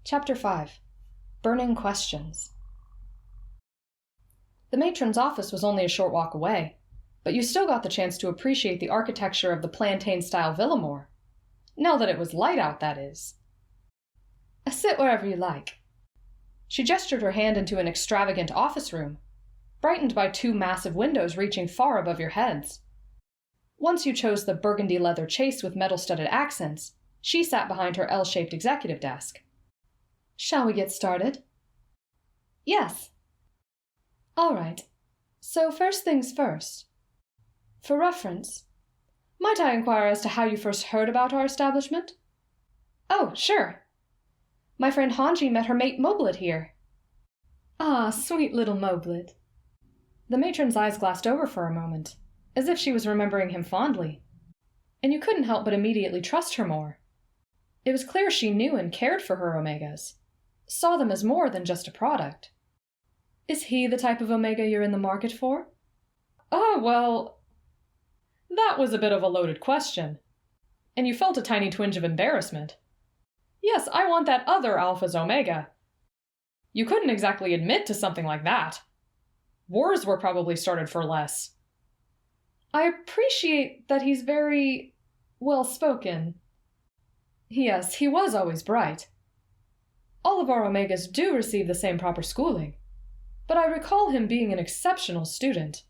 Chapter 5. Burning Questions. The matron's office was only a short walk away, but you still got the chance to appreciate the architecture of the plantain-style villa more. Now that it was light out, that is. Sit wherever you like. She gestured her hand into an extravagant office room, brightened by two massive windows reaching far above your heads. Once you chose the burgundy leather chase with metal-studded accents, she sat behind her L-shaped executive desk. Shall we get started? Yes. All right. So first things first. For reference, might I inquire as to how you first heard about our establishment? Oh, sure. My friend Hanji met her mate Moblet here. Ah, sweet little Moblet. The matron's eyes glassed over for a moment, as if she was remembering him fondly, and you couldn't help but immediately trust her more. It was clear she knew and cared for her Omegas, saw them as more than just a product. Is he the type of Omega you're in the market for? Oh, well, that was a bit of a loaded question, and you felt a tiny twinge of embarrassment. Yes, I want that other Alpha's Omega. You couldn't exactly admit to something like that. Wars were probably started for less. I appreciate that he's very well-spoken. Yes, he was always bright. All of our Omegas do receive the same proper schooling, but I recall him being an exceptional student.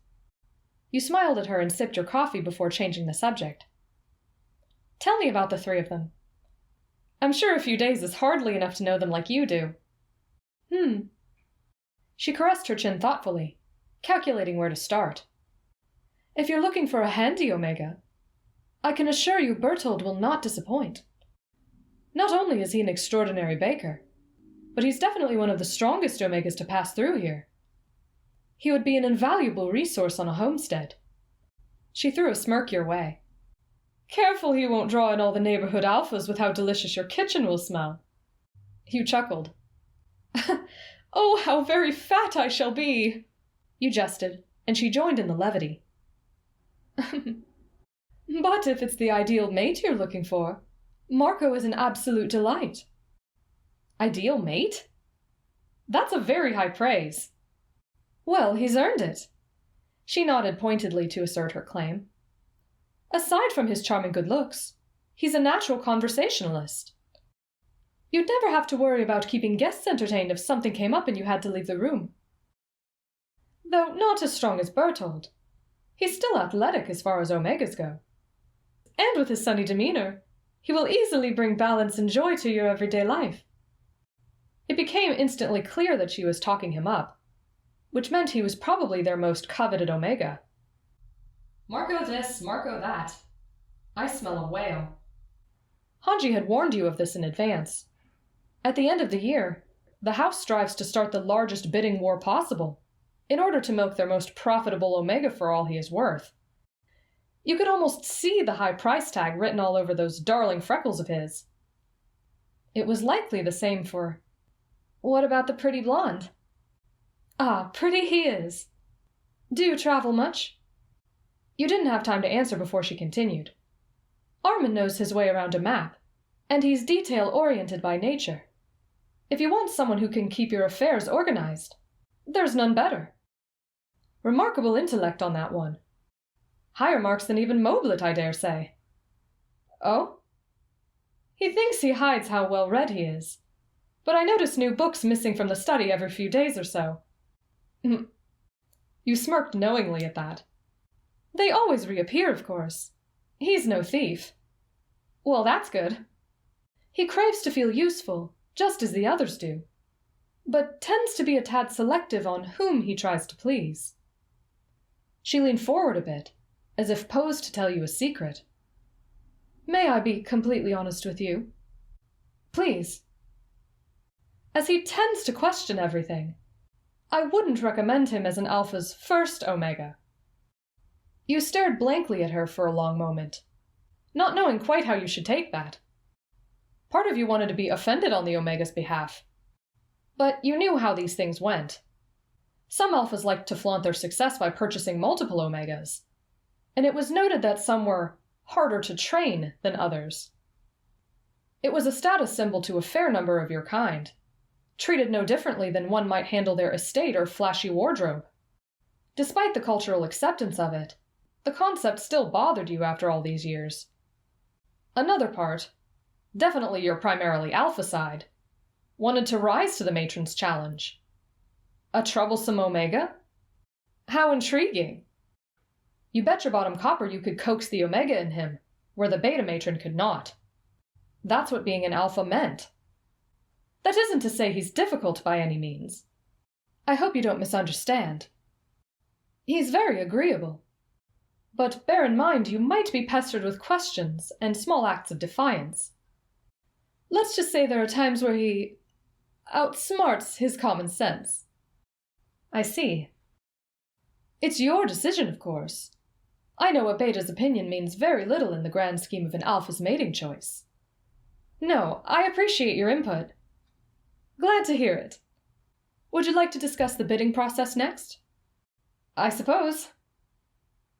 You smiled at her and sipped your coffee before changing the subject. Tell me about the three of them. I'm sure a few days is hardly enough to know them like you do. She caressed her chin thoughtfully, calculating where to start. If you're looking for a handy Omega, I can assure you Bertolt will not disappoint. Not only is he an extraordinary baker, but he's definitely one of the strongest Omegas to pass through here. He would be an invaluable resource on a homestead. She threw a smirk your way. Careful he won't draw in all the neighborhood alphas with how delicious your kitchen will smell. You chuckled. Oh, how very fat I shall be! You jested, and she joined in the levity. But if it's the ideal mate you're looking for, Marco is an absolute delight. Ideal mate? That's a very high praise. Well, he's earned it. She nodded pointedly to assert her claim. Aside from his charming good looks, he's a natural conversationalist. You'd never have to worry about keeping guests entertained if something came up and you had to leave the room. Though not as strong as Bertolt, he's still athletic as far as Omegas go. And with his sunny demeanor, he will easily bring balance and joy to your everyday life. It became instantly clear that she was talking him up, which meant he was probably their most coveted Omega. Marco this, Marco that. I smell a whale. Hanji had warned you of this in advance. At the end of the year, the house strives to start the largest bidding war possible, in order to milk their most profitable Omega for all he is worth. You could almost see the high price tag written all over those darling freckles of his. It was likely the same for... What about the pretty blonde? Ah, pretty he is. Do you travel much? You didn't have time to answer before she continued. Armin knows his way around a map, and he's detail-oriented by nature. If you want someone who can keep your affairs organized, there's none better. Remarkable intellect on that one. Higher marks than even Moblet, I dare say. Oh? He thinks he hides how well-read he is, but I notice new books missing from the study every few days or so. You smirked knowingly at that. They always reappear, of course. He's no thief. Well, that's good. He craves to feel useful, just as the others do, but tends to be a tad selective on whom he tries to please. She leaned forward a bit, as if posed to tell you a secret. May I be completely honest with you? Please. As he tends to question everything, I wouldn't recommend him as an Alpha's first Omega. You stared blankly at her for a long moment, not knowing quite how you should take that. Part of you wanted to be offended on the Omega's behalf, but you knew how these things went. Some Alphas liked to flaunt their success by purchasing multiple Omegas, and it was noted that some were harder to train than others. It was a status symbol to a fair number of your kind, treated no differently than one might handle their estate or flashy wardrobe. Despite the cultural acceptance of it, the concept still bothered you after all these years. Another part, definitely your primarily alpha side, wanted to rise to the matron's challenge. A troublesome Omega? How intriguing! You bet your bottom copper you could coax the Omega in him, where the beta matron could not. That's what being an alpha meant. That isn't to say he's difficult by any means. I hope you don't misunderstand. He's very agreeable. But bear in mind you might be pestered with questions and small acts of defiance. Let's just say there are times where he outsmarts his common sense. I see. It's your decision, of course. I know a beta's opinion means very little in the grand scheme of an alpha's mating choice. No, I appreciate your input. Glad to hear it. Would you like to discuss the bidding process next? I suppose.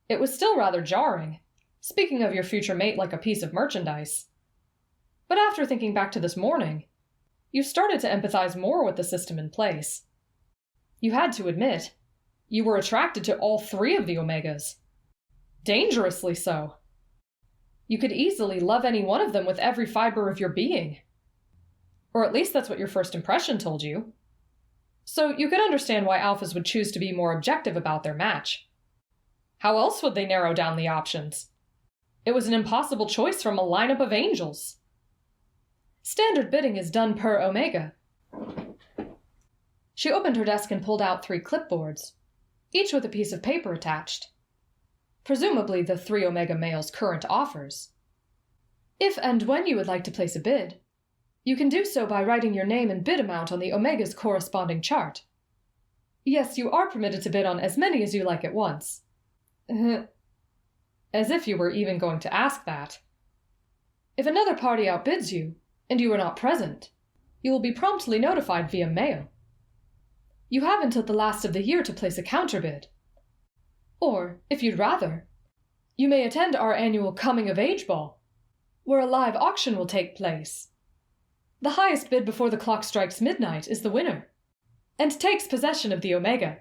It was still rather jarring, speaking of your future mate like a piece of merchandise. But after thinking back to this morning, you started to empathize more with the system in place. You had to admit, you were attracted to all three of the Omegas. Dangerously so. You could easily love any one of them with every fiber of your being. Or at least that's what your first impression told you. So you could understand why alphas would choose to be more objective about their match. How else would they narrow down the options? It was an impossible choice from a lineup of angels. Standard bidding is done per Omega. She opened her desk and pulled out 3 clipboards, each with a piece of paper attached. Presumably the 3 Omega males' current offers. If and when you would like to place a bid, you can do so by writing your name and bid amount on the Omega's corresponding chart. Yes, you are permitted to bid on as many as you like at once. As if you were even going to ask that. If another party outbids you, and you are not present, you will be promptly notified via mail. You have until the last of the year to place a counterbid. Or, if you'd rather, you may attend our annual coming-of-age ball, where a live auction will take place. The highest bid before the clock strikes midnight is the winner, and takes possession of the Omega.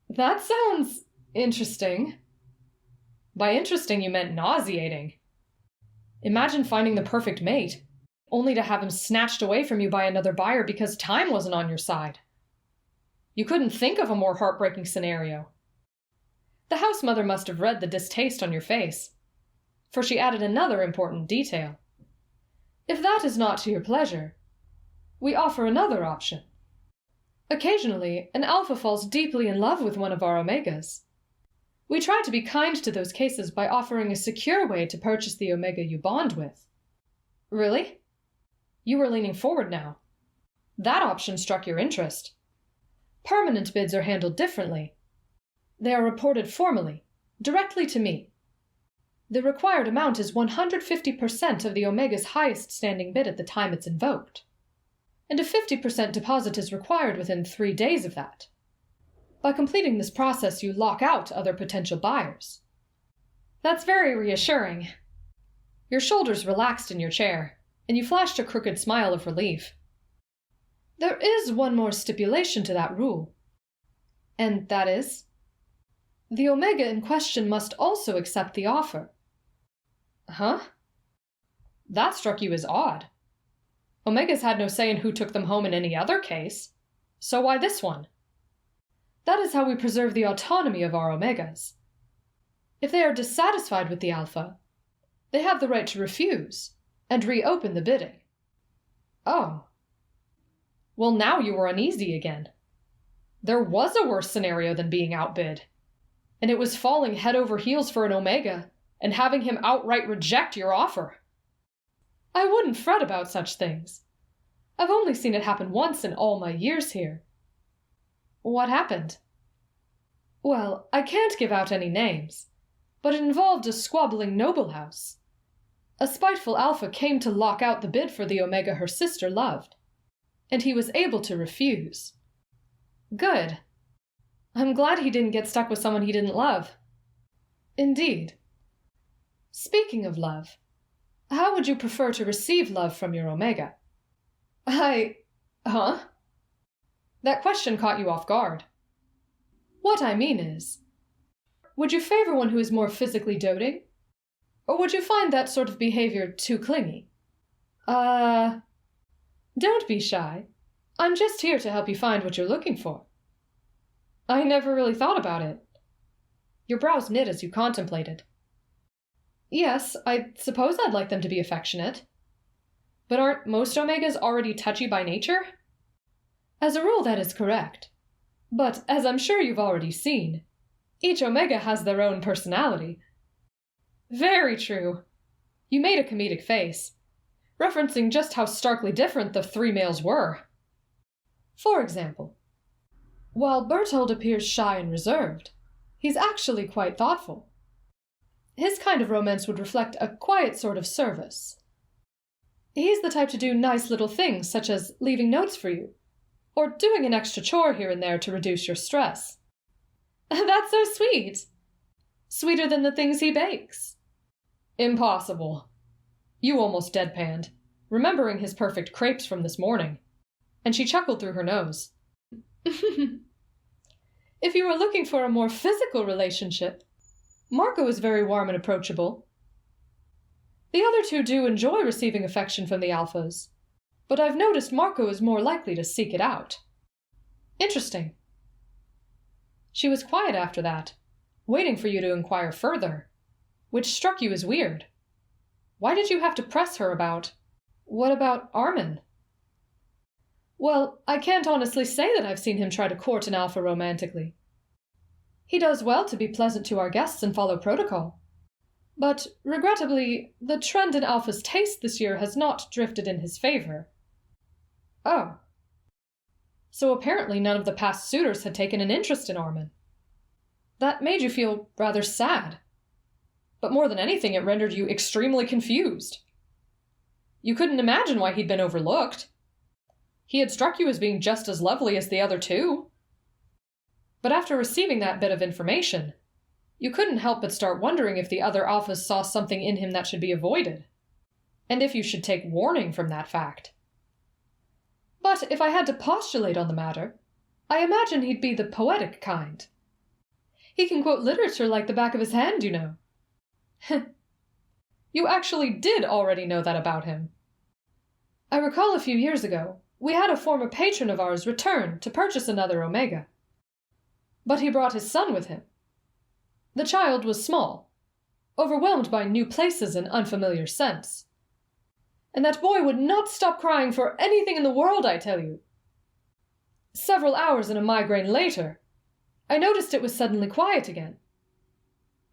That sounds interesting. By interesting, you meant nauseating. Imagine finding the perfect mate, only to have him snatched away from you by another buyer because time wasn't on your side. You couldn't think of a more heartbreaking scenario. The house mother must have read the distaste on your face, for she added another important detail. If that is not to your pleasure, we offer another option. Occasionally, an alpha falls deeply in love with one of our Omegas. We try to be kind to those cases by offering a secure way to purchase the Omega you bond with. Really? You were leaning forward now. That option struck your interest. Permanent bids are handled differently. They are reported formally, directly to me. The required amount is 150% of the Omega's highest standing bid at the time it's invoked, and a 50% deposit is required within 3 days of that. By completing this process, you lock out other potential buyers. That's very reassuring. Your shoulders relaxed in your chair, and you flashed a crooked smile of relief. There is one more stipulation to that rule. And that is? The Omega in question must also accept the offer. Huh? That struck you as odd. Omegas had no say in who took them home in any other case, so why this one? That is how we preserve the autonomy of our Omegas. If they are dissatisfied with the Alpha, they have the right to refuse and reopen the bidding. Oh. Well, now you were uneasy again. There was a worse scenario than being outbid, and it was falling head over heels for an Omega and having him outright reject your offer. I wouldn't fret about such things. I've only seen it happen once in all my years here. What happened? Well, I can't give out any names, but it involved a squabbling noble house. A spiteful Alpha came to lock out the bid for the Omega her sister loved, and he was able to refuse. Good. I'm glad he didn't get stuck with someone he didn't love. Indeed. Speaking of love, How would you prefer to receive love from your Omega? Huh? That question caught you off guard. What I mean is, would you favor one who is more physically doting? Or would you find that sort of behavior too clingy? Don't be shy. I'm just here to help you find what you're looking for. I never really thought about it. Your brows knit as you contemplated. Yes, I suppose I'd like them to be affectionate. But aren't most Omegas already touchy by nature? As a rule, that is correct. But, as I'm sure you've already seen, each Omega has their own personality. Very true. You made a comedic face, referencing just how starkly different the three males were. For example, while Bertolt appears shy and reserved, he's actually quite thoughtful. His kind of romance would reflect a quiet sort of service. He's the type to do nice little things, such as leaving notes for you, or doing an extra chore here and there to reduce your stress. That's so sweet. Sweeter than the things he bakes. Impossible. You almost deadpanned, remembering his perfect crepes from this morning, and she chuckled through her nose. If you were looking for a more physical relationship, Marco is very warm and approachable. The other two do enjoy receiving affection from the alphas, but I've noticed Marco is more likely to seek it out. Interesting. She was quiet after that, waiting for you to inquire further, which struck you as weird. Why did you have to press her about, what about Armin? Well, I can't honestly say that I've seen him try to court an alpha romantically. He does well to be pleasant to our guests and follow protocol. But, regrettably, the trend in alpha's taste this year has not drifted in his favor. Oh. So apparently none of the past suitors had taken an interest in Armin. That made you feel rather sad. But more than anything, it rendered you extremely confused. You couldn't imagine why he'd been overlooked. He had struck you as being just as lovely as the other two. But after receiving that bit of information, you couldn't help but start wondering if the other alphas saw something in him that should be avoided, and if you should take warning from that fact. But if I had to postulate on the matter, I imagine he'd be the poetic kind. He can quote literature like the back of his hand, you know. You actually did already know that about him. I recall a few years ago, we had a former patron of ours return to purchase another Omega. But he brought his son with him. The child was small, overwhelmed by new places and unfamiliar scents. And that boy would not stop crying for anything in the world, I tell you. Several hours and a migraine later, I noticed it was suddenly quiet again.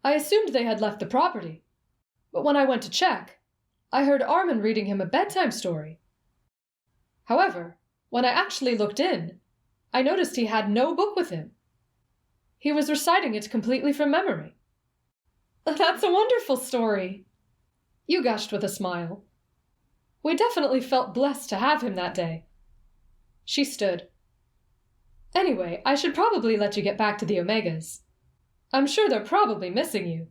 I assumed they had left the property, but when I went to check, I heard Armin reading him a bedtime story. However, when I actually looked in, I noticed he had no book with him. He was reciting it completely from memory. That's a wonderful story. You gushed with a smile. We definitely felt blessed to have him that day. She stood. Anyway, I should probably let you get back to the Omegas. I'm sure they're probably missing you.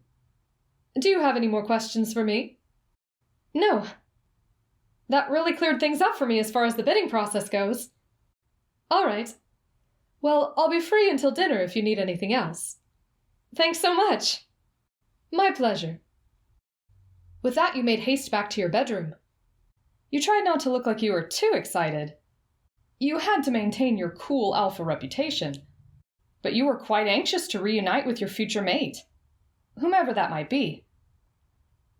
Do you have any more questions for me? No. That really cleared things up for me as far as the bidding process goes. All right. Well, I'll be free until dinner if you need anything else. Thanks so much. My pleasure. With that, you made haste back to your bedroom. You tried not to look like you were too excited. You had to maintain your cool alpha reputation, but you were quite anxious to reunite with your future mate, whomever that might be.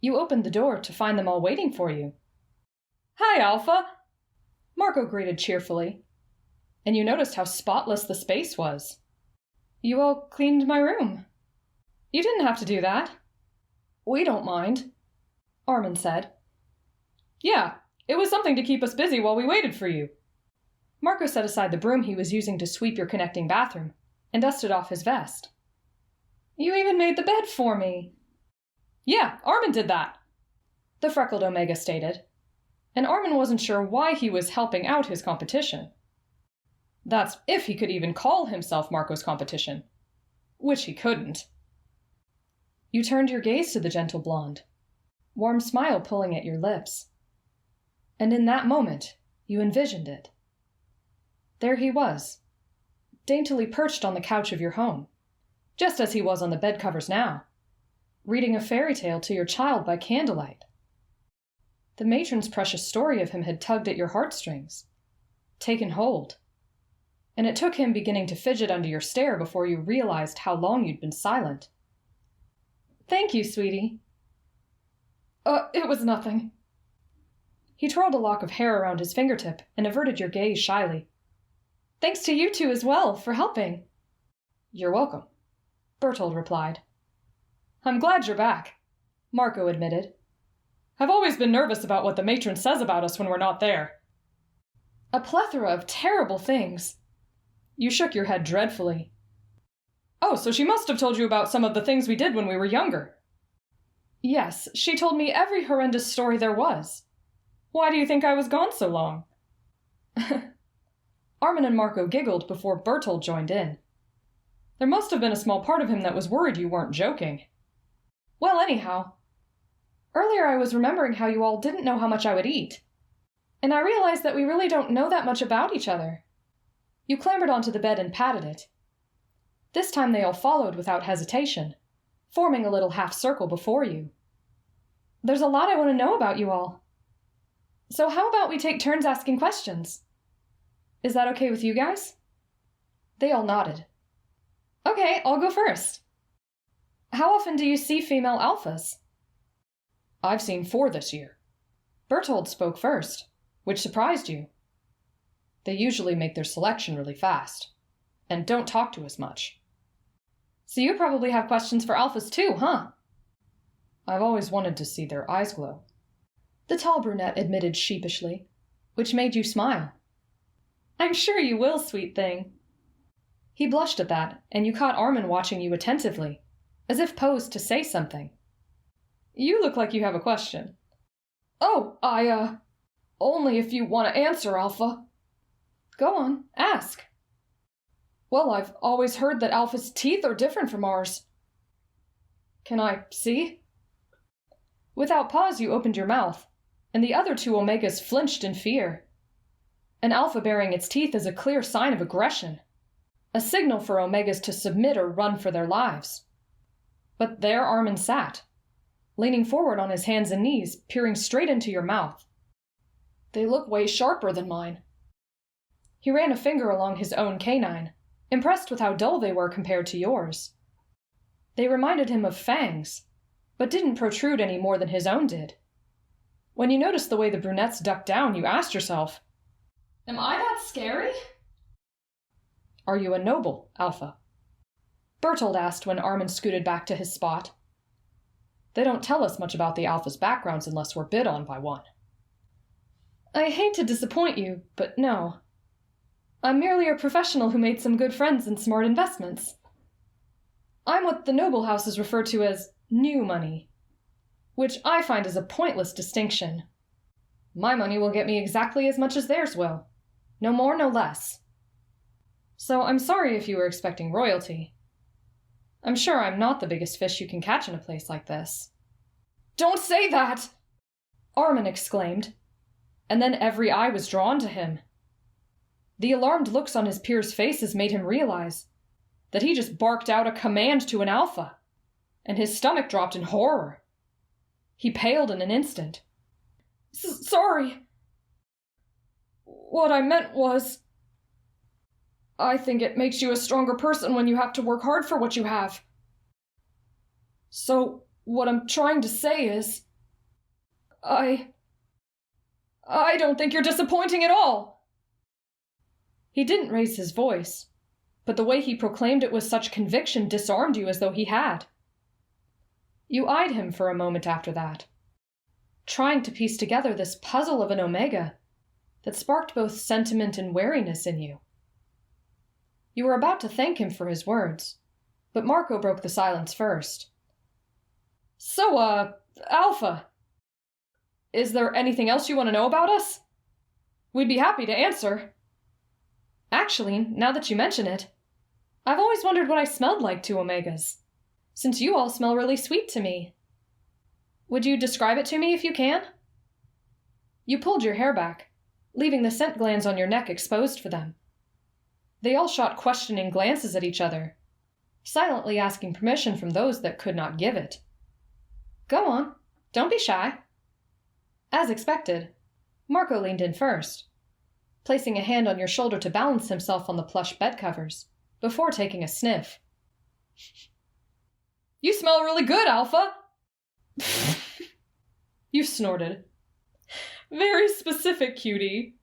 You opened the door to find them all waiting for you. Hi, Alpha! Marco greeted cheerfully. And you noticed how spotless the space was. You all cleaned my room. You didn't have to do that. We don't mind, Armin said. Yeah, it was something to keep us busy while we waited for you. Marco set aside the broom he was using to sweep your connecting bathroom and dusted off his vest. You even made the bed for me. Yeah, Armin did that, the freckled Omega stated, and Armin wasn't sure why he was helping out his competition. That's if he could even call himself Marco's competition, which he couldn't. You turned your gaze to the gentle blonde. warm smile pulling at your lips. And in that moment, you envisioned it. There he was, daintily perched on the couch of your home, just as he was on the bed covers now, reading a fairy tale to your child by candlelight. The matron's precious story of him had tugged at your heartstrings, taken hold, and it took him beginning to fidget under your stare before you realized how long you'd been silent. "Thank you, sweetie." It was nothing." He twirled a lock of hair around his fingertip and averted your gaze shyly. "Thanks to you two as well, for helping." "You're welcome," Bertolt replied. "I'm glad you're back," Marco admitted. "I've always been nervous about what the matron says about us when we're not there." "A plethora of terrible things." You shook your head dreadfully. "Oh, so she must have told you about some of the things we did when we were younger." "Yes, she told me every horrendous story there was. Why do you think I was gone so long?" Armin and Marco giggled before Bertolt joined in. "There must have been a small part of him that was worried you weren't joking." "Well, anyhow, earlier I was remembering how you all didn't know how much I would eat, and I realized that we really don't know that much about each other." You clambered onto the bed and patted it. This time they all followed without hesitation, forming a little half-circle before you. "There's a lot I want to know about you all. So how about we take turns asking questions? Is that okay with you guys?" They all nodded. "Okay, I'll go first. How often do you see female alphas?" "I've seen 4 this year." Bertolt spoke first, which surprised you. They usually make their selection really fast, and don't talk to us much. "So you probably have questions for alphas too, huh?" "I've always wanted to see their eyes glow," the tall brunette admitted sheepishly, which made you smile. "I'm sure you will, sweet thing." He blushed at that, and you caught Armin watching you attentively, as if posed to say something. "You look like you have a question." "Oh, only if you want to answer, Alpha." "Go on, ask." "Well, I've always heard that Alpha's teeth are different from ours." "Can I see?" Without pause, you opened your mouth, and the other 2 Omegas flinched in fear. An Alpha baring its teeth is a clear sign of aggression, a signal for Omegas to submit or run for their lives. But there Armin sat, leaning forward on his hands and knees, peering straight into your mouth. "They look way sharper than mine." He ran a finger along his own canine, impressed with how dull they were compared to yours. They reminded him of fangs, but didn't protrude any more than his own did. When you noticed the way the brunettes ducked down, you asked yourself, "Am I that scary?" "Are you a noble, Alpha?" Bertolt asked when Armin scooted back to his spot. They don't tell us much about the Alpha's backgrounds unless we're bid on by one. "I hate to disappoint you, but no. I'm merely a professional who made some good friends and smart investments. I'm what the noble houses refer to as new money, which I find is a pointless distinction. My money will get me exactly as much as theirs will. No more, no less. So I'm sorry if you were expecting royalty. I'm sure I'm not the biggest fish you can catch in a place like this." "Don't say that!" Armin exclaimed, and then every eye was drawn to him. The alarmed looks on his peers' faces made him realize that he just barked out a command to an Alpha, and his stomach dropped in horror. He paled in an instant. Sorry. What I meant was, I think it makes you a stronger person when you have to work hard for what you have. So, what I'm trying to say is, I don't think you're disappointing at all." He didn't raise his voice, but the way he proclaimed it with such conviction disarmed you as though he had. You eyed him for a moment after that, trying to piece together this puzzle of an Omega that sparked both sentiment and wariness in you. You were about to thank him for his words, but Marco broke the silence first. "So, Alpha, is there anything else you want to know about us? We'd be happy to answer." "Actually, now that you mention it, I've always wondered what I smelled like to Omegas, since you all smell really sweet to me." Would you describe it to me if you can? You pulled your hair back, leaving the scent glands on your neck exposed for them. They all shot questioning glances at each other, silently asking permission from those that could not give it. Go on, don't be shy. As expected, Marco leaned in first, placing a hand on your shoulder to balance himself on the plush bed covers, before taking a sniff. You smell really good, Alpha! You snorted. Very specific, cutie.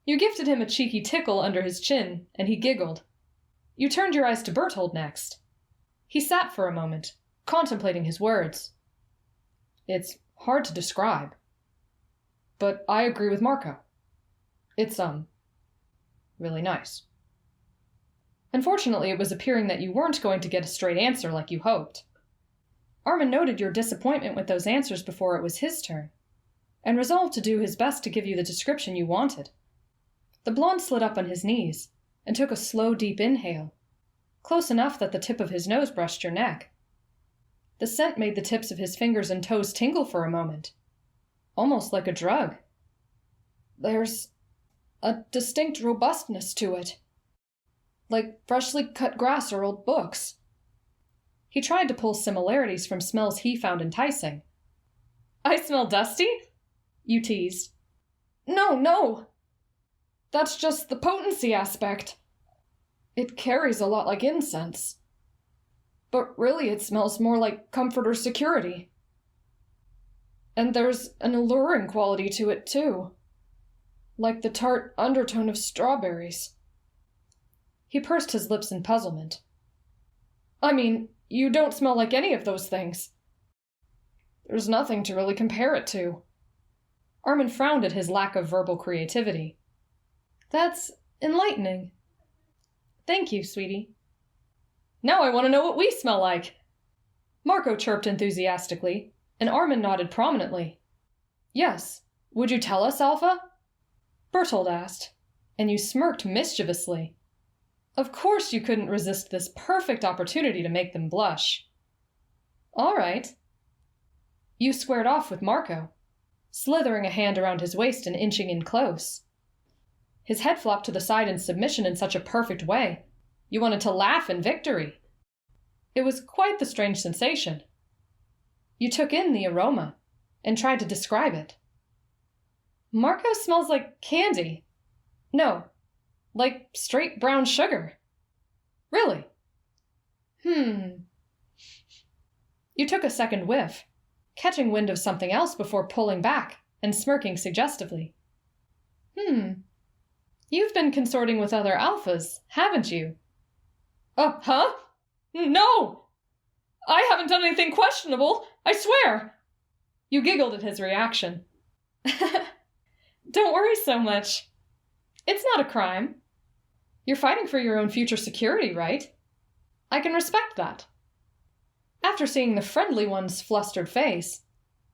You gifted him a cheeky tickle under his chin, and he giggled. You turned your eyes to Bertolt next. He sat for a moment, contemplating his words. It's hard to describe. But I agree with Marco. It's, really nice. Unfortunately, it was appearing that you weren't going to get a straight answer like you hoped. Armin noted your disappointment with those answers before it was his turn, and resolved to do his best to give you the description you wanted. The blonde slid up on his knees and took a slow, deep inhale, close enough that the tip of his nose brushed your neck. The scent made the tips of his fingers and toes tingle for a moment, almost like a drug. There's a distinct robustness to it, like freshly cut grass or old books. He tried to pull similarities from smells he found enticing. I smell dusty? You teased. No. That's just the potency aspect. It carries a lot like incense. But really it smells more like comfort or security. And there's an alluring quality to it, too. Like the tart undertone of strawberries. He pursed his lips in puzzlement. I mean, you don't smell like any of those things. There's nothing to really compare it to. Armin frowned at his lack of verbal creativity. That's enlightening. Thank you, sweetie. Now I want to know what we smell like. Marco chirped enthusiastically, and Armin nodded prominently. Yes, would you tell us, Alpha? Bertolt asked, and you smirked mischievously. Of course you couldn't resist this perfect opportunity to make them blush. All right. You squared off with Marco, slithering a hand around his waist and inching in close. His head flopped to the side in submission in such a perfect way, you wanted to laugh in victory. It was quite the strange sensation. You took in the aroma and tried to describe it. Marco smells like candy. No, like straight brown sugar. Really? You took a second whiff, catching wind of something else before pulling back and smirking suggestively. You've been consorting with other alphas, haven't you? Huh? No! I haven't done anything questionable, I swear! You giggled at his reaction. Don't worry so much. It's not a crime. You're fighting for your own future security, right? I can respect that. After seeing the friendly one's flustered face,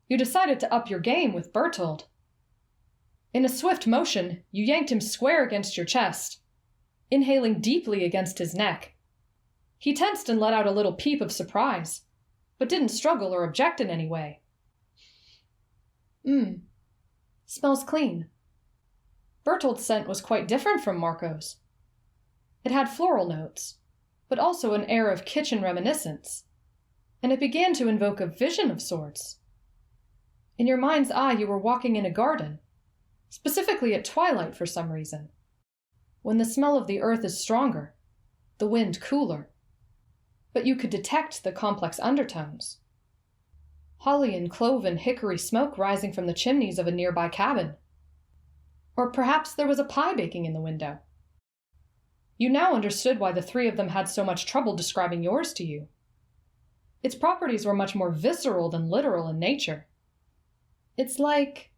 you decided to up your game with Bertolt. In a swift motion, you yanked him square against your chest, inhaling deeply against his neck. He tensed and let out a little peep of surprise, but didn't struggle or object in any way. Smells clean. Bertolt's scent was quite different from Marco's. It had floral notes, but also an air of kitchen reminiscence, and it began to invoke a vision of sorts. In your mind's eye, you were walking in a garden, specifically at twilight for some reason, when the smell of the earth is stronger, the wind cooler, but you could detect the complex undertones. Holly and clove and hickory smoke rising from the chimneys of a nearby cabin. Or perhaps there was a pie baking in the window. You now understood why the three of them had so much trouble describing yours to you. Its properties were much more visceral than literal in nature. It's like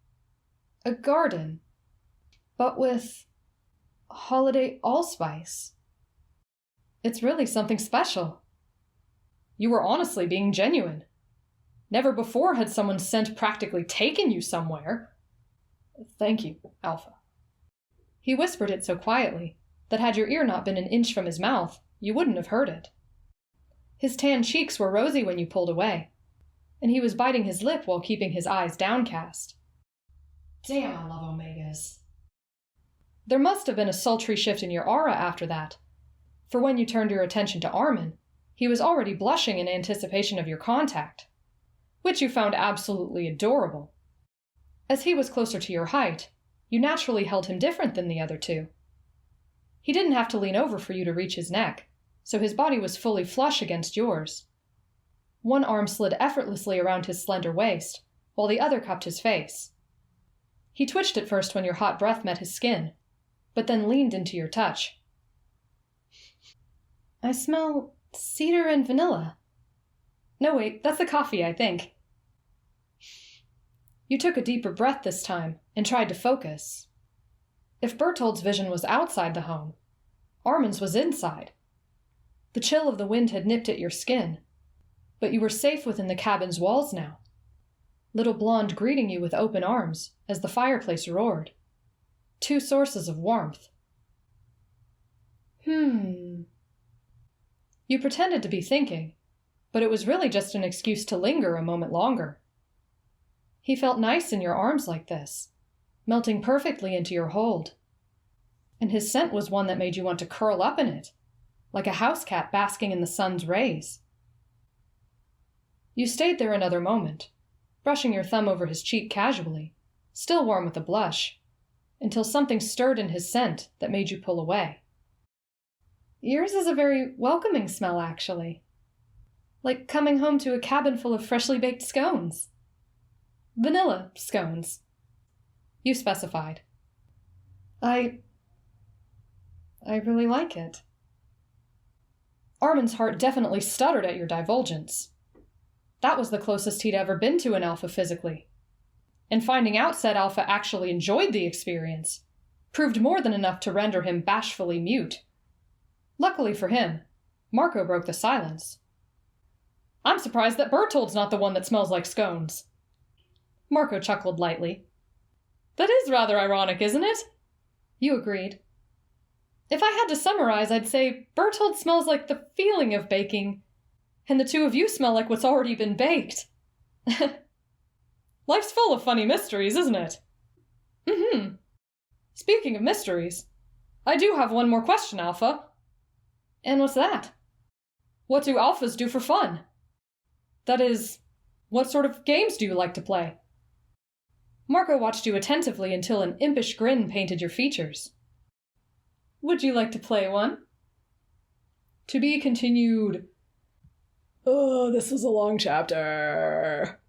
a garden, but with holiday allspice. It's really something special. You were honestly being genuine. Never before had someone's scent practically taken you somewhere. Thank you, Alpha. He whispered it so quietly that had your ear not been an inch from his mouth, you wouldn't have heard it. His tan cheeks were rosy when you pulled away, and he was biting his lip while keeping his eyes downcast. Damn, I love omegas. There must have been a sultry shift in your aura after that, for when you turned your attention to Armin, he was already blushing in anticipation of your contact, which you found absolutely adorable. As he was closer to your height, you naturally held him different than the other two. He didn't have to lean over for you to reach his neck, so his body was fully flush against yours. One arm slid effortlessly around his slender waist, while the other cupped his face. He twitched at first when your hot breath met his skin, but then leaned into your touch. I smell cedar and vanilla. No, wait, that's the coffee, I think. You took a deeper breath this time and tried to focus. If Bertolt's vision was outside the home, Armin's was inside. The chill of the wind had nipped at your skin, but you were safe within the cabin's walls now. Little Blonde greeting you with open arms as the fireplace roared. Two sources of warmth. You pretended to be thinking, but it was really just an excuse to linger a moment longer. He felt nice in your arms like this, melting perfectly into your hold. And his scent was one that made you want to curl up in it, like a house cat basking in the sun's rays. You stayed there another moment, brushing your thumb over his cheek casually, still warm with a blush, until something stirred in his scent that made you pull away. Yours is a very welcoming smell, actually. Like coming home to a cabin full of freshly baked scones. Vanilla scones. You specified. I really like it. Armin's heart definitely stuttered at your divulgence. That was the closest he'd ever been to an alpha physically. And finding out said alpha actually enjoyed the experience proved more than enough to render him bashfully mute. Luckily for him, Marco broke the silence. I'm surprised that Bertolt's not the one that smells like scones. Marco chuckled lightly. That is rather ironic, isn't it? You agreed. If I had to summarize, I'd say Bertolt smells like the feeling of baking, and the two of you smell like what's already been baked. Life's full of funny mysteries, isn't it? Speaking of mysteries, I do have one more question, Alpha. And what's that? What do alphas do for fun? That is, what sort of games do you like to play? Marco watched you attentively until an impish grin painted your features. Would you like to play one? To be continued. Oh, this was a long chapter.